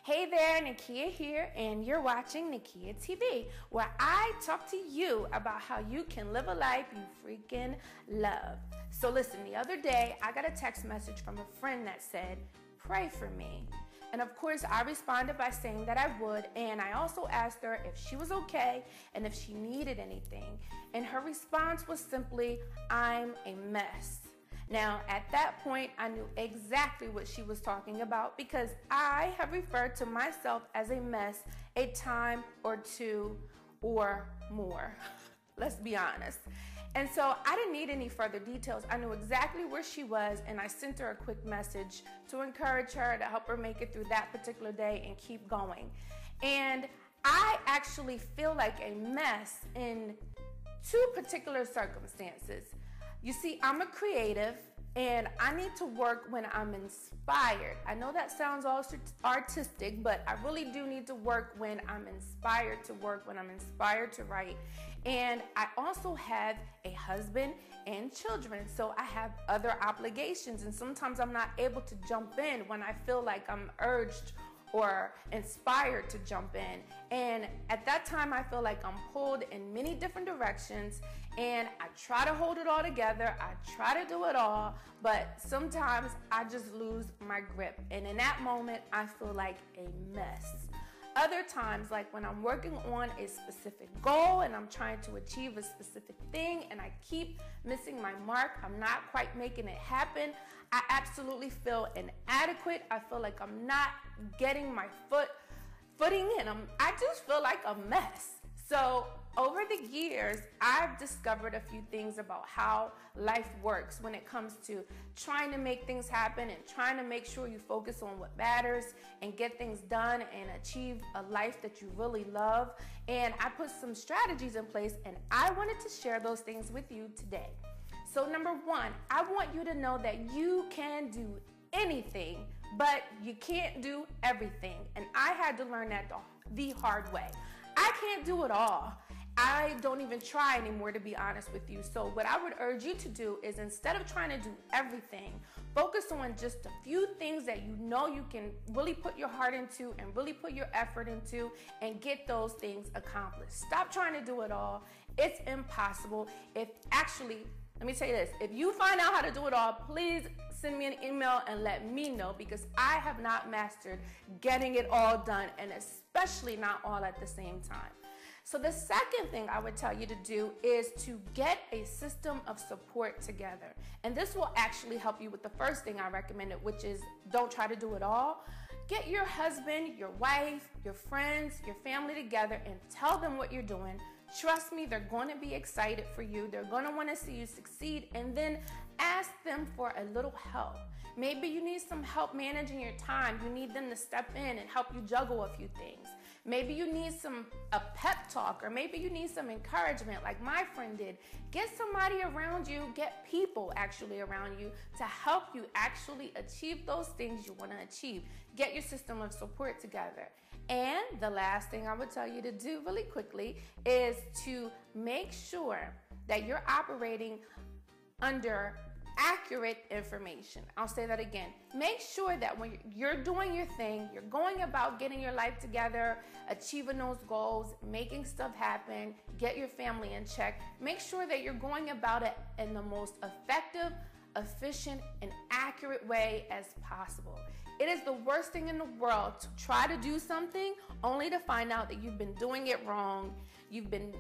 Hey there, Nakeia here, and you're watching Nakeia TV, where I talk to you about how you can live a life you freaking love. So listen, the other day, I got a text message from a friend that said, pray for me. And of course, I responded by saying that I would, and I also asked her if she was okay and if she needed anything. And her response was simply, I'm a mess. Now, at that point, I knew exactly what she was talking about because I have referred to myself as a mess a time or two or more. Let's be honest. And so I didn't need any further details. I knew exactly where she was, and I sent her a quick message to encourage her, to help her make it through that particular day and keep going. And I actually feel like a mess in two particular circumstances. You see, I'm a creative, and I need to work when I'm inspired. I know that sounds all artistic, but I really do need to work when I'm inspired to work, when I'm inspired to write. And I also have a husband and children, so I have other obligations, and sometimes I'm not able to jump in when I feel like I'm urged or inspired to jump in. And at that time, I feel like I'm pulled in many different directions, and I try to hold it all together. I try to do it all, but sometimes I just lose my grip. And in that moment, I feel like a mess. Other times, like when I'm working on a specific goal and I'm trying to achieve a specific thing and I keep missing my mark, I'm not quite making it happen, I absolutely feel inadequate. I feel like I'm not getting my footing, and I just feel like a mess. So over the years, I've discovered a few things about how life works when it comes to trying to make things happen and trying to make sure you focus on what matters and get things done and achieve a life that you really love. And I put some strategies in place, and I wanted to share those things with you today. So number one, I want you to know that you can do anything, but you can't do everything. And I had to learn that the hard way. I can't do it all. I don't even try anymore, to be honest with you. So what I would urge you to do is, instead of trying to do everything, focus on just a few things that you know you can really put your heart into and really put your effort into and get those things accomplished. Stop trying to do it all. It's impossible. Let me say this. If you find out how to do it all, please send me an email and let me know, because I have not mastered getting it all done, and especially not all at the same time. So the second thing I would tell you to do is to get a system of support together. And this will actually help you with the first thing I recommended, which is don't try to do it all. Get your husband, your wife, your friends, your family together and tell them what you're doing. Trust me, they're going to be excited for you. They're going to want to see you succeed, and then ask them for a little help. Maybe you need some help managing your time. You need them to step in and help you juggle a few things. Maybe you need a pep talk, or maybe you need some encouragement like my friend did. Get somebody around you, get people actually around you to help you actually achieve those things you want to achieve. Get your system of support together. And the last thing I would tell you to do really quickly is to make sure that you're operating under accurate information. I'll say that again. Make sure that when you're doing your thing, you're going about getting your life together, achieving those goals, making stuff happen, get your family in check. Make sure that you're going about it in the most effective, efficient, and accurate way as possible. It is the worst thing in the world to try to do something only to find out that you've been doing it wrong. You've been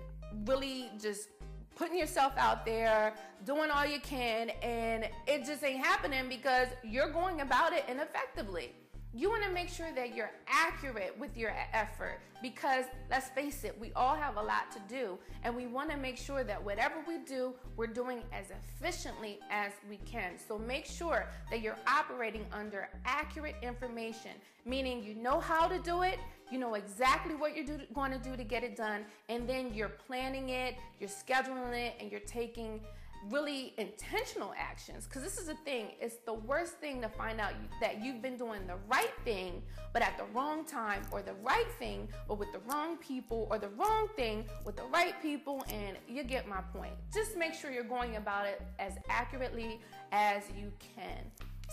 really just putting yourself out there, doing all you can, and it just ain't happening because you're going about it ineffectively. You want to make sure that you're accurate with your effort, because let's face it, we all have a lot to do, and we want to make sure that whatever we do, we're doing as efficiently as we can. So make sure that you're operating under accurate information, meaning you know how to do it, you know exactly what you're going to do to get it done, and then you're planning it, you're scheduling it, and you're taking really intentional actions. Because this is the thing, it's the worst thing to find out that you've been doing the right thing but at the wrong time, or the right thing but with the wrong people, or the wrong thing with the right people, and you get my point. Just make sure you're going about it as accurately as you can.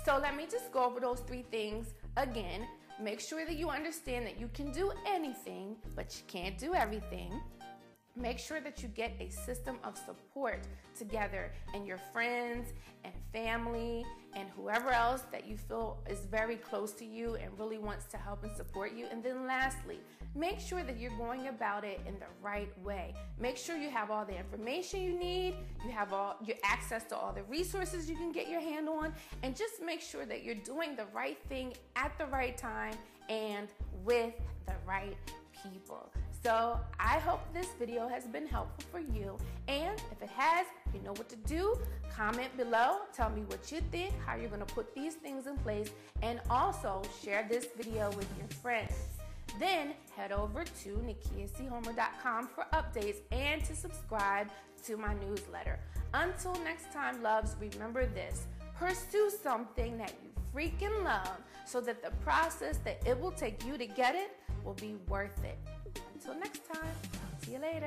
So let me just go over those three things again. Make sure that you understand that you can do anything, but you can't do everything. Make sure that you get a system of support together, and your friends and family and whoever else that you feel is very close to you and really wants to help and support you. And then lastly, make sure that you're going about it in the right way. Make sure you have all the information you need, you have all your access to all the resources you can get your hand on, and just make sure that you're doing the right thing at the right time and with the right people. So I hope this video has been helpful for you, and if it has, you know what to do. Comment below, tell me what you think, how you're going to put these things in place, and also share this video with your friends. Then head over to NakeiaCHomer.com for updates and to subscribe to my newsletter. Until next time, loves, remember this: pursue something that you freaking love, so that the process that it will take you to get it will be worth it. Until next time, see you later.